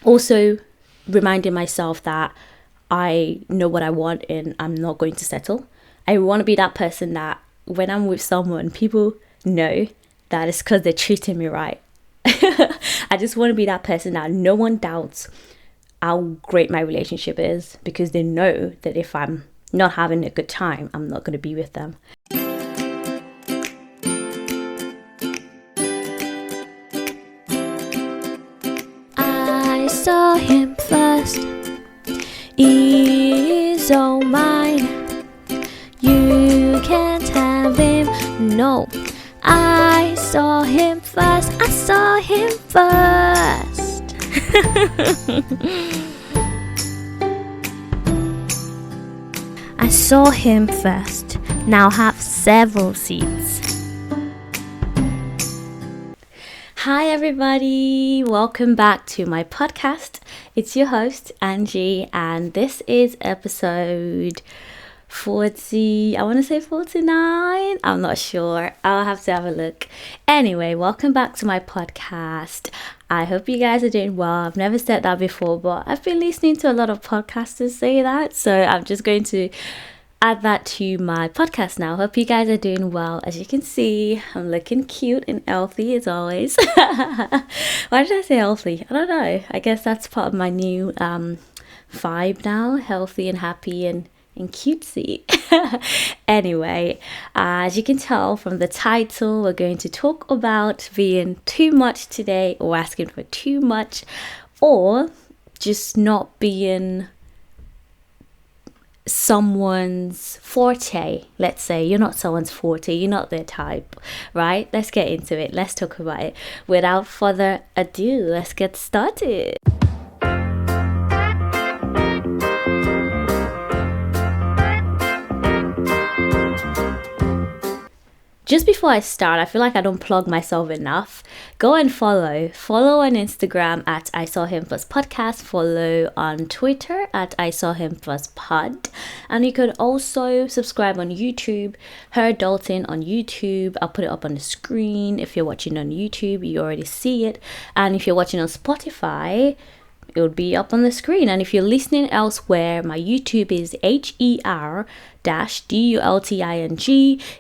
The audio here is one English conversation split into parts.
Also reminding myself that I know what I want and I'm not going to settle. I want to be that person that when I'm with someone, people know that it's because they're treating me right. I just want to be that person that no one doubts how great my relationship is, because they know that if I'm not having a good time, I'm not going to be with them. I saw him first, he's all mine. You can't have him, no. I saw him first, I saw him first. I saw him first, now have several seats. Hi everybody, welcome back to my podcast. It's your host Angie, and this is episode 40, I want to say 49, I'm not sure, I'll have to have a look. Anyway, welcome back to my podcast. I hope you guys are doing well. I've never said that before, but I've been listening to a lot of podcasters say that, so I'm just going to add that to my podcast now. Hope you guys are doing well. As you can see, I'm looking cute and healthy as always. Why did I say healthy? I don't know, I guess that's part of my new vibe now, healthy and happy and cutesy. Anyway, as you can tell from the title, we're going to talk about being too much today, or asking for too much, or just not being someone's forte. Let's say you're not someone's forte, you're not their type, right? Let's get into it. Let's talk about it. Without further ado, let's get started. Just before I start, I feel like I don't plug myself enough. Go and follow. Follow on Instagram at I Saw Him First Podcast. Follow on Twitter at I Saw Him First Pod. And you could also subscribe on YouTube. Her Dalton on YouTube. I'll put it up on the screen. If you're watching on YouTube, you already see it. And if you're watching on Spotify, it would be up on the screen. And if you're listening elsewhere, my YouTube is HER-DULTING.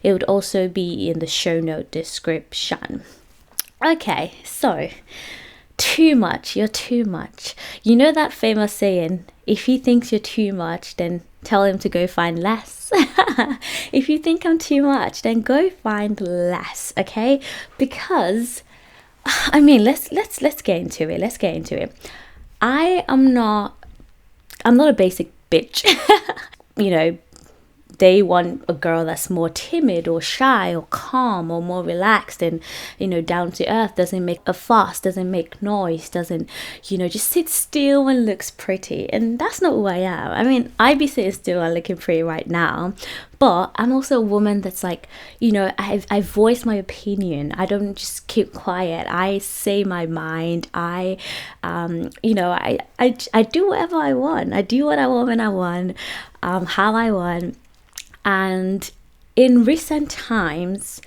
It would also be in the show note description. Okay, so too much. You're too much. You know that famous saying, if he thinks you're too much, then tell him to go find less. If you think I'm too much, then go find less, okay? Because I mean, let's get into it. Let's get into it. I'm not a basic bitch. You know, they want a girl that's more timid or shy or calm or more relaxed and, you know, down to earth, doesn't make a fuss, doesn't make noise, doesn't, you know, just sit still and looks pretty. And that's not who I am. I mean, I be sitting still and looking pretty right now, but I'm also a woman that's like, you know, I voice my opinion. I don't just keep quiet. I say my mind. I do whatever I want. I do what I want when I want, how I want. And in recent times,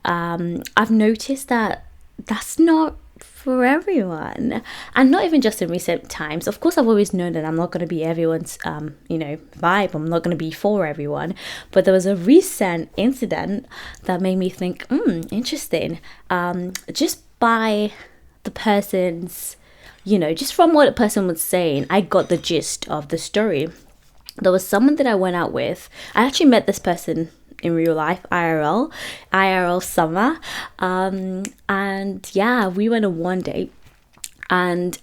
I've noticed that that's not for everyone. And not even just in recent times. Of course, I've always known that I'm not going to be everyone's, vibe. I'm not going to be for everyone. But there was a recent incident that made me think, interesting. Just by the person's, just from what the person was saying, I got the gist of the story. There was someone that I went out with. I actually met this person in real life, IRL summer. And yeah, we went on one date, and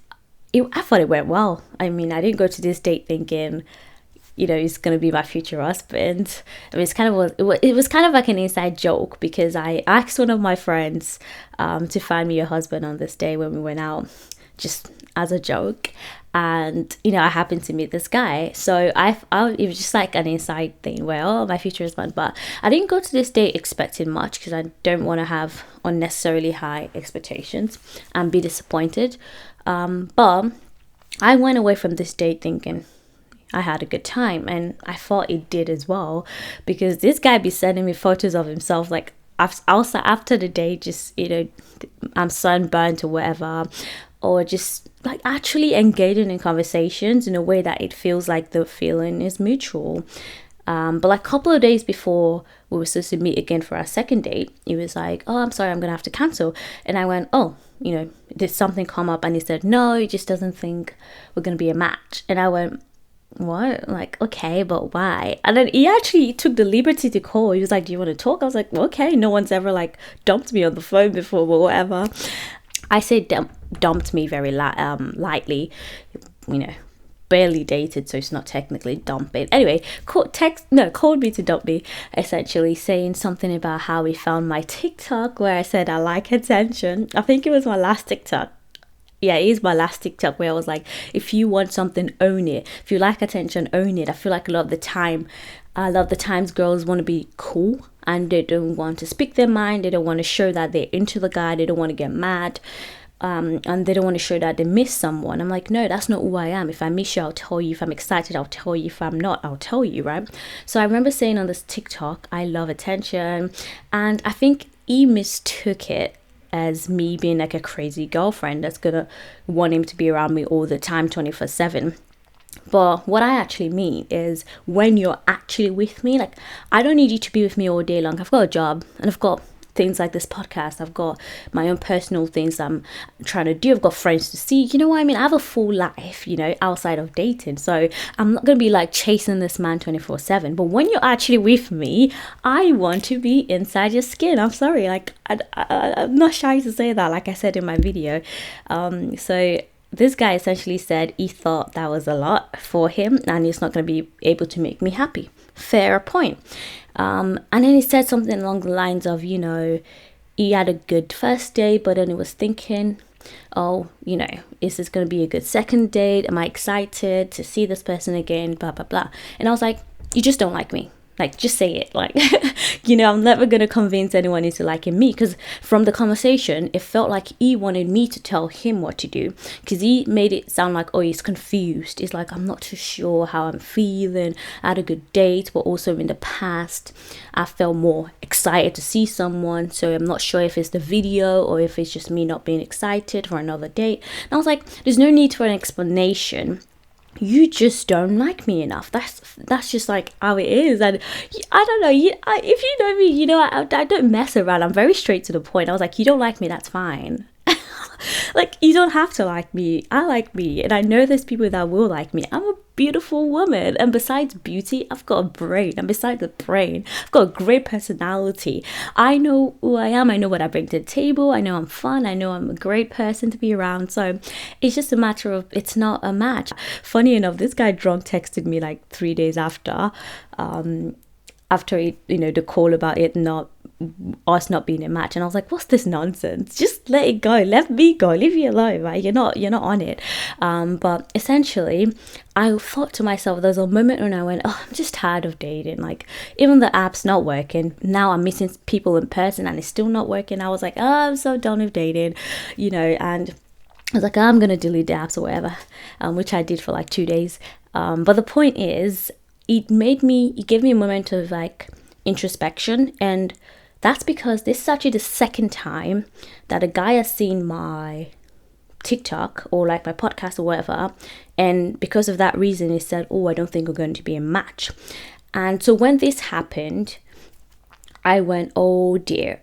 I thought it went well. I mean, I didn't go to this date thinking, he's going to be my future husband. I mean, it was kind of like an inside joke, because I asked one of my friends to find me a husband on this day when we went out, just as a joke. And I happened to meet this guy, so it was just like an inside thing where, oh, my future husband. But I didn't go to this date expecting much, because I don't want to have unnecessarily high expectations and be disappointed. But I went away from this date thinking I had a good time, and I thought it did as well, because this guy be sending me photos of himself like also after the day, just I'm sunburned or whatever, or just like actually engaging in conversations in a way that it feels like the feeling is mutual. But like a couple of days before we were supposed to meet again for our second date, he was like, "Oh, I'm sorry, I'm gonna have to cancel." And I went, "Oh, did something come up?" And he said, "No, he just doesn't think we're gonna be a match." And I went, "What?" Like, okay, but why? And then he actually took the liberty to call. He was like, "Do you want to talk?" I was like, "Okay." No one's ever like dumped me on the phone before, but whatever. I say dumped me very lightly, barely dated, so it's not technically dumping. Anyway, called me to dump me, essentially saying something about how he found my TikTok where I said I like attention. I think it was my last TikTok. Yeah, it is my last TikTok where I was like, if you want something, own it. If you like attention, own it. I feel like a lot of the times girls want to be cool and they don't want to speak their mind. They don't want to show that they're into the guy. They don't want to get mad. And they don't want to show that they miss someone. I'm like, no, that's not who I am. If I miss you, I'll tell you. If I'm excited, I'll tell you. If I'm not, I'll tell you, right? So I remember saying on this TikTok, I love attention. And I think he mistook it as me being like a crazy girlfriend that's gonna want him to be around me all the time, 24/7. But what I actually mean is when you're actually with me, like, I don't need you to be with me all day long. I've got a job and I've got things like this podcast. I've got my own personal things I'm trying to do. I've got friends to see. You know what I mean? I have a full life, outside of dating. So I'm not going to be like chasing this man 24/7. But when you're actually with me, I want to be inside your skin. I'm sorry. Like, I'm not shy to say that, like I said in my video. So this guy essentially said he thought that was a lot for him and he's not going to be able to make me happy. Fair point. And then he said something along the lines of, he had a good first date, but then he was thinking, oh, is this going to be a good second date? Am I excited to see this person again? Blah, blah, blah. And I was like, you just don't like me. Like, just say it. Like, I'm never going to convince anyone into liking me, because from the conversation, it felt like he wanted me to tell him what to do, because he made it sound like, oh, he's confused. He's like, I'm not too sure how I'm feeling. I had a good date, but also in the past, I felt more excited to see someone. So I'm not sure if it's the video or if it's just me not being excited for another date. And I was like, there's no need for an explanation. You just don't like me enough. That's just like how it is. And I don't know, if you know me, I don't mess around. I'm very straight to the point. I was like, you don't like me, that's fine. Like, you don't have to like me. I like me, and I know there's people that will like me. I'm a beautiful woman, and besides beauty, I've got a brain. And besides the brain, I've got a great personality. I know who I am. I know what I bring to the table. I know I'm fun. I know I'm a great person to be around. So it's just a matter of, it's not a match. Funny enough, this guy drunk texted me like 3 days after the call about us not being a match, and I was like, what's this nonsense? Just let it go, let me go, leave me alone, right? You're not on it. But essentially, I thought to myself, there's a moment when I went, oh, I'm just tired of dating. Like, even the app's not working. Now I'm missing people in person and it's still not working. I was like, oh, I'm so done with dating, and I was like, oh, I'm gonna delete the apps or whatever, which I did for like 2 days. But the point is, it gave me a moment of like introspection, and that's because this is actually the second time that a guy has seen my TikTok or like my podcast or whatever, and because of that reason he said, oh, I don't think we're going to be a match. And so when this happened, I went, oh dear,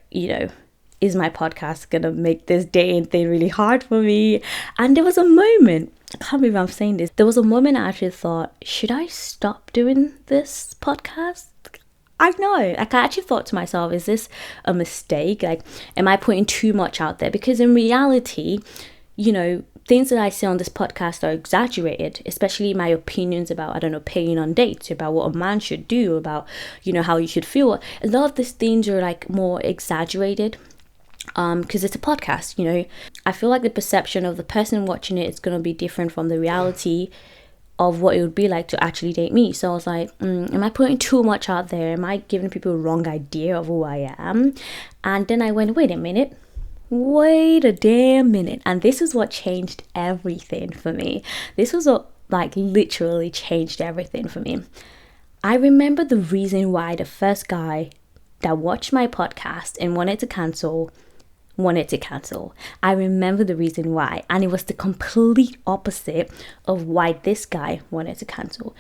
is my podcast gonna make this dating thing really hard for me? And there was a moment, I can't believe I'm saying this, there was a moment I actually thought, should I stop doing this podcast? I know, like, I actually thought to myself, is this a mistake? Like, am I putting too much out there? Because in reality, things that I say on this podcast are exaggerated, especially my opinions about, paying on dates, about what a man should do, about, how you should feel. A lot of these things are like more exaggerated. Because it's a podcast, I feel like the perception of the person watching it is going to be different from the reality of what it would be like to actually date me. So I was like, am I putting too much out there? Am I giving people a wrong idea of who I am? And then I went, wait a damn minute. And this is what changed everything for me. This was what literally changed everything for me. I remember the reason why the first guy that watched my podcast and wanted to cancel wanted to cancel. I remember the reason why, and it was the complete opposite of why this guy wanted to cancel.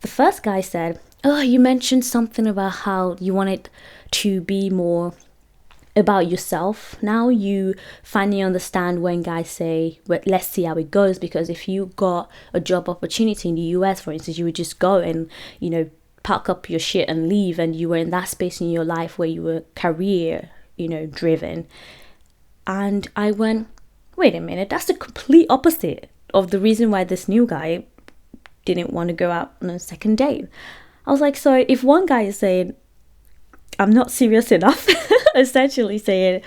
The first guy said, "Oh, you mentioned something about how you wanted to be more about yourself. Now you finally understand when guys say, well, let's see how it goes, because if you got a job opportunity in the US, for instance, you would just go and, pack up your shit and leave, and you were in that space in your life where you were career, driven." And I went, wait a minute, that's the complete opposite of the reason why this new guy didn't want to go out on a second date. I was like, so if one guy is saying, I'm not serious enough, essentially saying,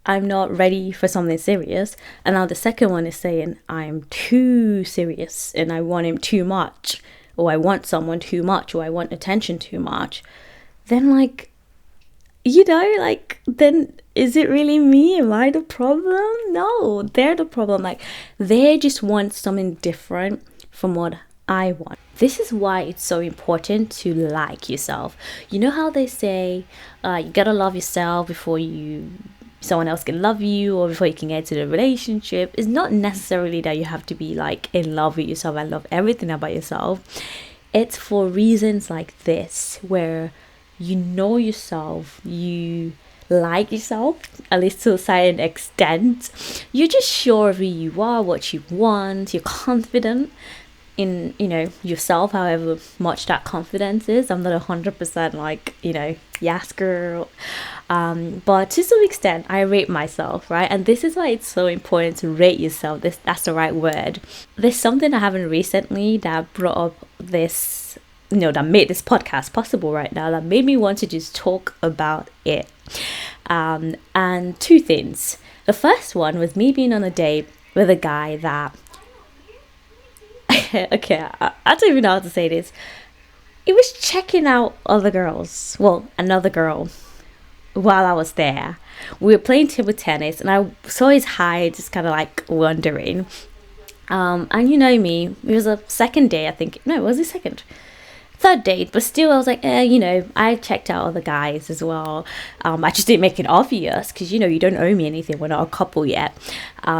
I'm not ready for something serious, and now the second one is saying, I'm too serious and I want him too much, or I want someone too much, or I want attention too much, then then is it really me? Am I the problem? No, they're the problem. They just want something different from what I want. This is why it's so important to like yourself. You know how they say you gotta love yourself before someone else can love you, or before you can get into the relationship. It's not necessarily that you have to be in love with yourself and love everything about yourself. It's for reasons like this, where you know yourself, you like yourself, at least to a certain extent. You're just sure of who you are, what you want, you're confident in yourself, however much that confidence is. I'm not 100% yes girl, but to some extent I rate myself, right? And this is why it's so important to rate yourself. That's the right word. There's something that happened recently that brought up this, that made this podcast possible right now, that made me want to just talk about it. And two things. The first one was me being on a date with a guy that okay, I don't even know how to say this. He was checking out other girls. Well, another girl while I was there. We were playing table tennis, and I saw his height, just kind of wondering. And you know me, it was a second day, I think. No, it was a third date, but still I was like, I checked out other guys as well. I just didn't make it obvious, because you don't owe me anything, we're not a couple yet.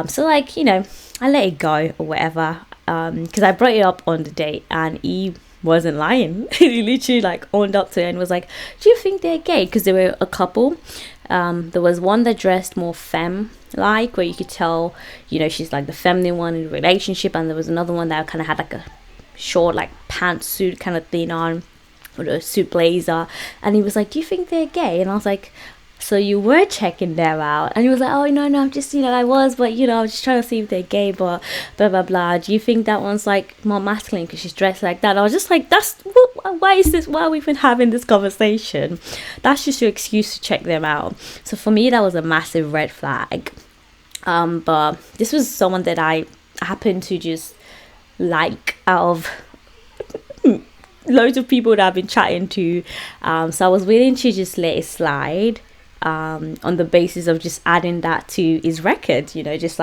So I let it go or whatever, because I brought it up on the date, and he wasn't lying. He literally owned up to it and was like, do you think they're gay? Because they were a couple. There was one that dressed more femme where you could tell she's the feminine one in the relationship, and there was another one that kind of had a short pantsuit kind of thing on, with a suit blazer, and he was like, do you think they're gay? And I was like, so you were checking them out? And he was like, oh no, I'm just I was, but I was just trying to see if they're gay, but blah blah blah. Do you think that one's more masculine because she's dressed like that? And I was just like, why are we even having this conversation? That's just your excuse to check them out. So for me, that was a massive red flag. But this was someone that I happened to just out of loads of people that I've been chatting to, so I was willing to just let it slide, on the basis of just adding that to his record, just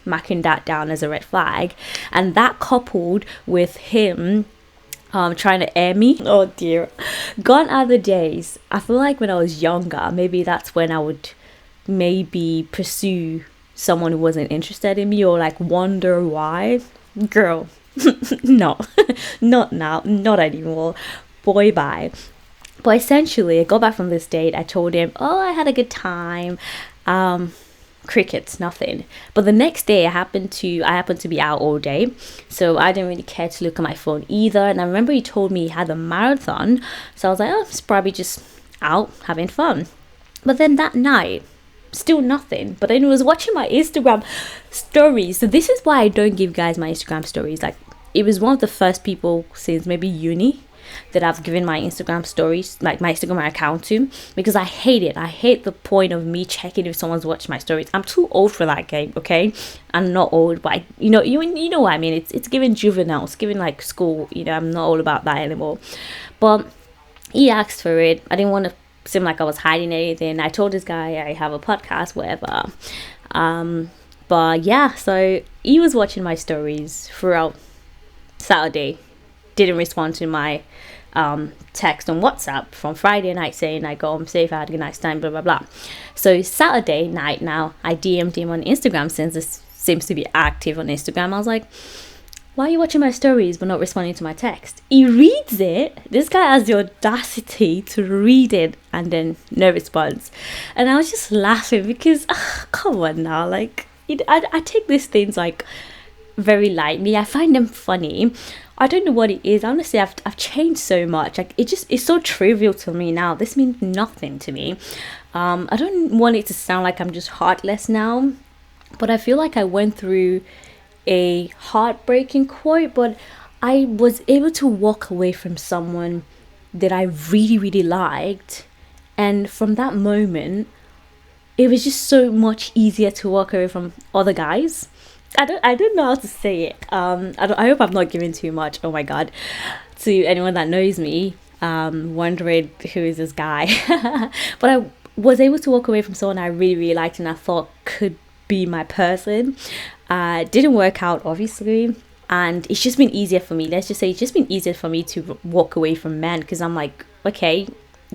marking that down as a red flag. And that, coupled with him trying to air me, oh dear, gone are the days. I feel like when I was younger, maybe that's when I would maybe pursue someone who wasn't interested in me, or wonder why. Girl, no, not now, not anymore. Boy, bye. But essentially, I got back from this date. I told him, oh, I had a good time. Crickets, nothing. But the next day, I happened to be out all day, so I didn't really care to look at my phone either. And I remember he told me he had a marathon, so I was like, oh, it's probably just out having fun. But then that night, still nothing. But then he was watching my Instagram stories. So this is why I don't give guys my Instagram stories. It was one of the first people since maybe uni that I've given my Instagram stories, my Instagram account to, because I hate it. I hate the point of me checking if someone's watching my stories. I'm too old for that game, okay? I'm not old, but you know what I mean. It's giving juvenile, it's giving school. I'm not all about that anymore. But he asked for it. I didn't want to seem like I was hiding anything. I told this guy I have a podcast, whatever. But yeah, so he was watching my stories throughout Saturday. Didn't respond to my text on WhatsApp from Friday night saying like, oh, I'm safe, I had a nice time, blah blah blah. So Saturday night now, I DM'd him on Instagram, since this seems to be active on Instagram. I was like, why are you watching my stories but not responding to my text? He reads it. This guy has the audacity to read it and then no response. And I was just laughing because, come on now, like, I take these things like very lightly. I find them funny. I don't know what it is. Honestly, I've changed so much. Like, it's so trivial to me now. This means nothing to me. I don't want it to sound like I'm just heartless now, but I feel like I went through a heartbreaking quote, but I was able to walk away from someone that I really, really liked, and from that moment, it was just so much easier to walk away from other guys. I don't know how to say it. I hope I'm not giving too much. Oh my god, to anyone that knows me, wondering who is this guy. But I was able to walk away from someone I really, really liked and I thought could be my person. Didn't work out, obviously, and it's just been easier for me. Let's just say it's just been easier for me to walk away from men, because I'm like, okay,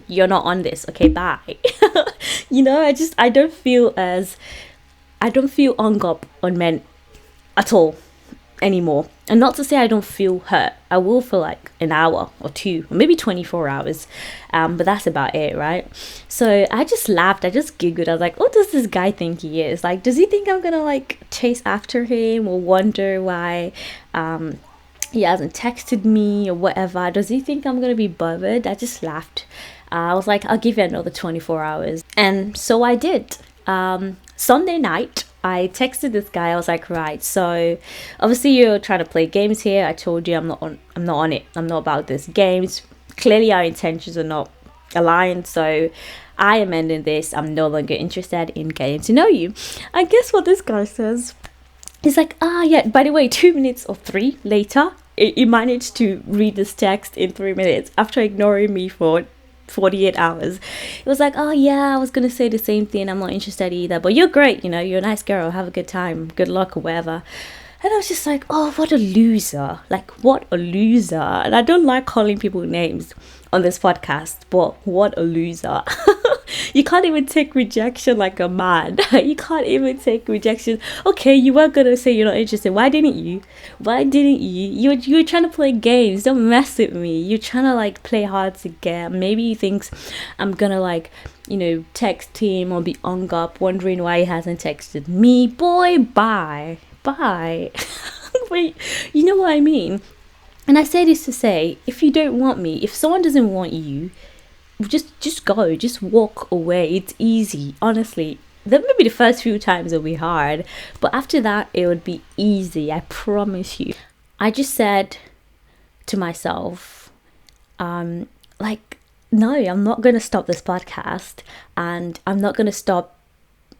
you're not on this, okay, bye. I don't feel hung up on men at all anymore. And not to say I don't feel hurt. I will for like an hour or two, or maybe 24 hours. But that's about it, right? So I just laughed. I just giggled. I was like, what does this guy think he is? Like, does he think I'm gonna like chase after him or wonder why he hasn't texted me or whatever? Does he think I'm gonna be bothered? I just laughed. I was like, I'll give you another 24 hours. And so I did. Sunday night, I texted this guy. I was like, right, so obviously you're trying to play games here. I told you I'm not on it. I'm not about this games. Clearly our intentions are not aligned, so I am ending this. I'm no longer interested in getting to know you. And guess what this guy says? He's like, yeah, by the way, 2 minutes or 3 later, he managed to read this text in 3 minutes after ignoring me for 48 hours. It was like, oh yeah, I was gonna say the same thing, I'm not interested either, but you're great, you're a nice girl, have a good time, good luck or whatever. And I was just like, oh, what a loser. Like, what a loser. And I don't like calling people names on this podcast, but what a loser. You can't even take rejection like a man. You can't even take rejection. Okay, you were gonna say you're not interested. Why didn't you? You were trying to play games. Don't mess with me. You're trying to like play hard to get. Maybe he thinks I'm gonna like, text him or be hung up wondering why he hasn't texted me. Boy, bye. Wait, you know what I mean? And I say this to say, if you don't want me, if someone doesn't want you, just go, just walk away. It's easy, honestly. Then maybe the first few times it'll be hard, but after that it would be easy, I promise you. I just said to myself, like, no, I'm not going to stop this podcast, and I'm not going to stop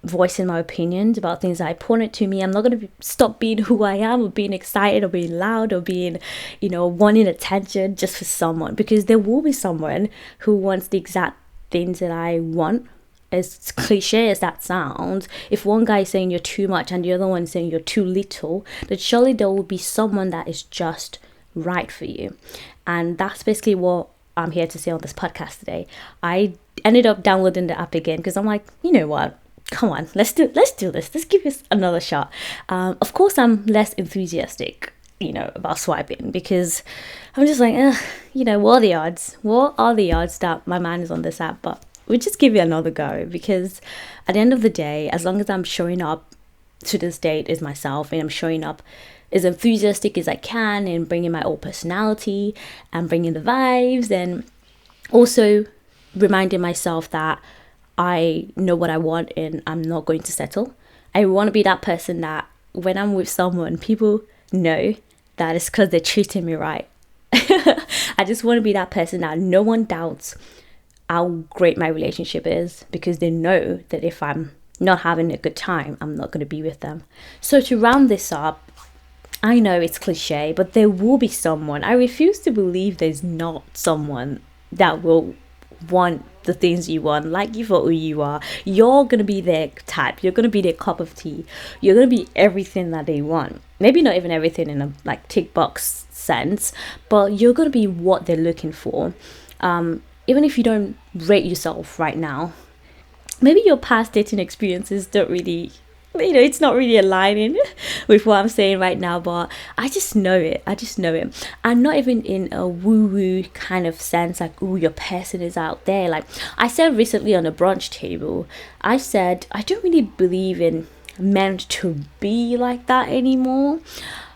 voicing my opinions about things that are important to me. I'm not going to stop being who I am, or being excited, or being loud, or being, wanting attention just for someone, because there will be someone who wants the exact things that I want. As cliche as that sounds, if one guy is saying you're too much and the other one is saying you're too little, then surely there will be someone that is just right for you. And that's basically what I'm here to say on this podcast today. I ended up downloading the app again because I'm like, you know what? Come on, let's do this. Let's give this another shot. Of course, I'm less enthusiastic, about swiping, because I'm just like, what are the odds? What are the odds that my man is on this app? But we'll just give it another go, because at the end of the day, as long as I'm showing up to this date as myself, and I'm showing up as enthusiastic as I can, and bringing my own personality and bringing the vibes, and also reminding myself that I know what I want and I'm not going to settle. I want to be that person that when I'm with someone, people know that it's because they're treating me right. I just want to be that person that no one doubts how great my relationship is, because they know that if I'm not having a good time, I'm not going to be with them. So to round this up, I know it's cliche, but there will be someone. I refuse to believe there's not someone that will want the things you want, like you for who you are. You're gonna be their type. You're gonna be their cup of tea. You're gonna be everything that they want. Maybe not even everything in a like tick box sense, but you're gonna be what they're looking for. Even if you don't rate yourself right now, maybe your past dating experiences don't really, it's not really aligning with what I'm saying right now, but I just know it. And not even in a woo-woo kind of sense, like, oh, your person is out there. Like I said recently on a brunch table, I said I don't really believe in meant to be like that anymore.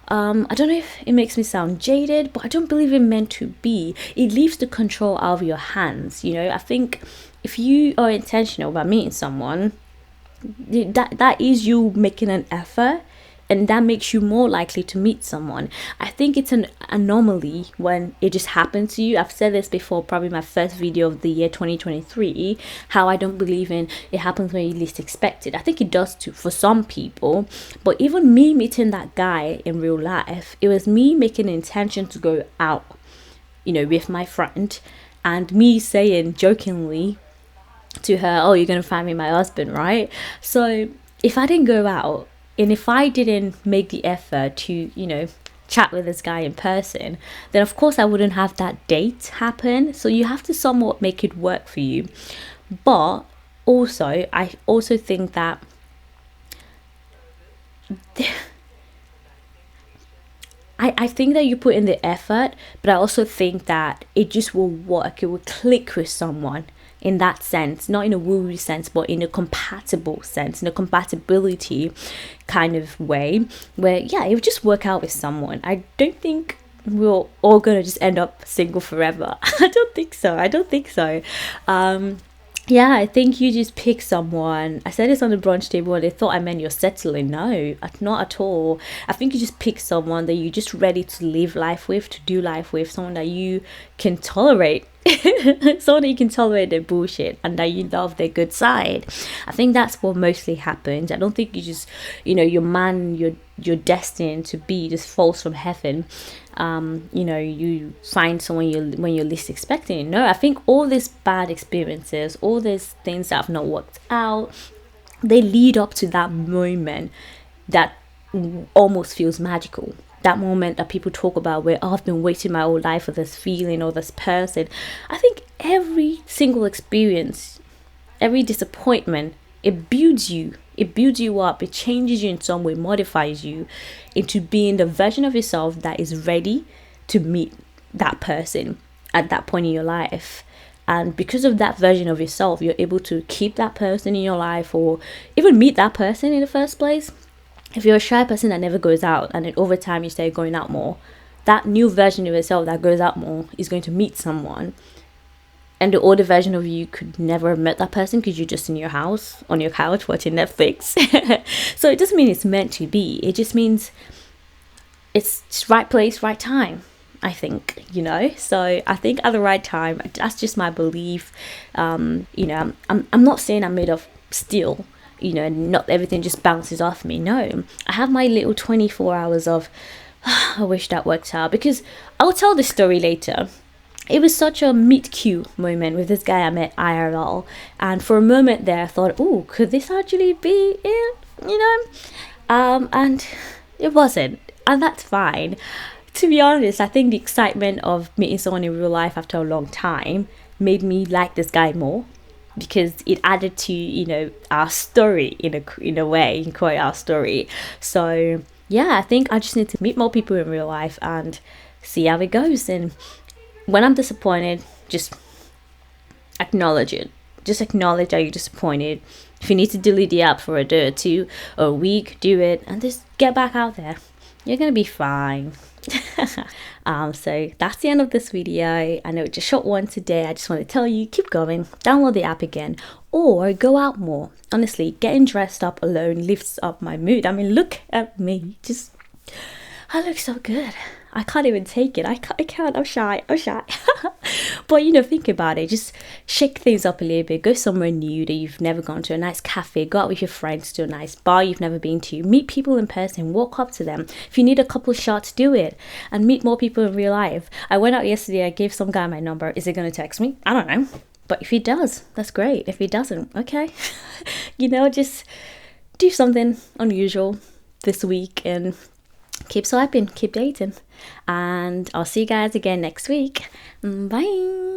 I don't know if it makes me sound jaded, but I don't believe in meant to be. It leaves the control out of your hands. I think if you are intentional about meeting someone, that is you making an effort, and that makes you more likely to meet someone. I think it's an anomaly when it just happens to you. I've said this before, probably my first video of the year 2023, how I don't believe in it happens when you least expect it. I think it does too for some people, but even me meeting that guy in real life, it was me making an intention to go out, with my friend, and me saying jokingly to her, oh, you're gonna find me my husband, right? So if I didn't go out, and if I didn't make the effort to chat with this guy in person, then of course I wouldn't have that date happen. So you have to somewhat make it work for you. But also I also think that I think that you put in the effort, but I also think that it just will work. It will click with someone in that sense, not in a woo-woo sense, but in a compatible sense, in a compatibility kind of way, where it will just work out with someone. I don't think we're all gonna just end up single forever. I don't think so. I think you just pick someone. I said this on the brunch table and they thought I meant you're settling. No, not at all. I think you just pick someone that you're just ready to live life with, to do life with, someone that you can tolerate. Someone that you can tolerate their bullshit and that you love their good side. I think that's what mostly happens. I don't think you just, your man, you're destined to be just falls from heaven. You find someone when you're least expecting. No, I think all these bad experiences, all these things that have not worked out, they lead up to that moment that almost feels magical. That moment that people talk about where, oh, I've been waiting my whole life for this feeling or this person. I think every single experience, every disappointment, it builds you. It builds you up. It changes you in some way, modifies you into being the version of yourself that is ready to meet that person at that point in your life. And because of that version of yourself, you're able to keep that person in your life or even meet that person in the first place. If you're a shy person that never goes out and then over time you start going out more, that new version of yourself that goes out more is going to meet someone. And the older version of you could never have met that person because you're just in your house, on your couch, watching Netflix. So it doesn't mean it's meant to be. It just means it's right place, right time, I think, So I think at the right time, that's just my belief. I'm not saying I'm made of steel, not everything just bounces off me. No, I have my little 24 hours of, I wish that worked out, because I'll tell this story later. It was such a meet cute moment with this guy I met IRL. And for a moment there, I thought, oh, could this actually be it? And it wasn't. And that's fine. To be honest, I think the excitement of meeting someone in real life after a long time made me like this guy more, because it added to our story in a way. You can call it our story. So I think I just need to meet more people in real life and see how it goes. And when I'm disappointed, just acknowledge it. Just acknowledge that you're disappointed. If you need to delete the app for a day or two or a week, do it and just get back out there. You're gonna be fine. So that's the end of this video. I know it's a short one today. I just want to tell you, keep going, download the app again, or go out more. Honestly, getting dressed up alone lifts up my mood. I mean, look at me, I look so good. I can't even take it. I can't. I'm shy. But think about it. Just shake things up a little bit. Go somewhere new that you've never gone to. A nice cafe. Go out with your friends to a nice bar you've never been to. Meet people in person. Walk up to them. If you need a couple shots, do it. And meet more people in real life. I went out yesterday. I gave some guy my number. Is he going to text me? I don't know. But if he does, that's great. If he doesn't, okay. Just do something unusual this week and keep swiping, keep dating. And I'll see you guys again next week. Bye.